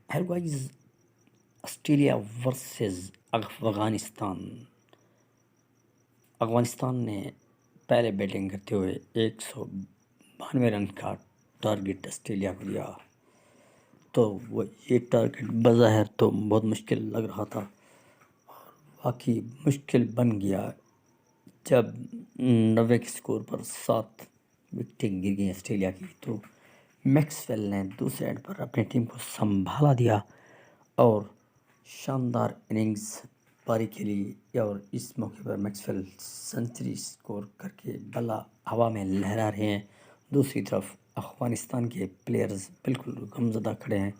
Hello guys, آسٹریلیا versus Afghanistan. Afghanistan نے پہلے بیٹنگ کرتے ہوئے 192 رن کا ٹارگٹ آسٹریلیا کو دیا. تو وہ یہ ٹارگٹ بظاہر تو بہت مشکل لگ رہا تھا، واقعی مشکل بن گیا جب 90 کے سکور پر 7 وکٹیں گر گئیں آسٹریلیا کی. تو میکسویل نے دوسرے اینڈ پر اپنی ٹیم کو سنبھالا دیا اور شاندار اننگز پاری کھیلی، اور اس موقع پر میکسویل سنچری سکور کر کے بلا ہوا میں لہرا رہے ہیں. دوسری طرف افغانستان کے پلیئرز بالکل غمزدہ کھڑے ہیں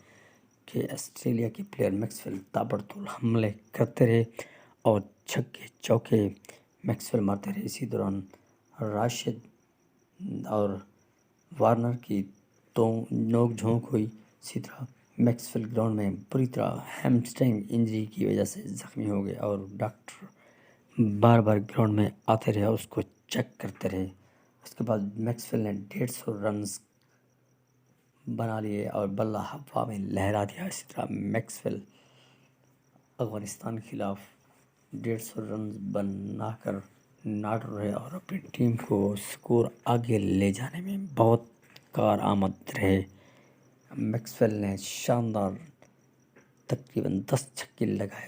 کہ آسٹریلیا کے پلیئر میکسویل تابڑ توڑ حملے کرتے رہے اور چھکے چوکے میکسویل مارتے رہے. اسی دوران راشد اور وارنر کی تو نوک جھونک ہوئی. اسی طرح میکسویل گراؤنڈ میں بری طرح ہیمسٹرنگ انجری کی وجہ سے زخمی ہو گئے اور ڈاکٹر بار بار گراؤنڈ میں آتے رہے اور اس کو چیک کرتے رہے. اس کے بعد میکسویل نے 150 رنز بنا لیے اور بلہ ہوا میں لہرا دیا. اسی طرح میکسویل افغانستان کے خلاف 150 رنز بنا کر ناٹ رہے اور اپنی ٹیم کو سکور آگے لے جانے میں بہت کارآمد رہے. میکسویل نے شاندار تقریباً 10 چھکے لگائے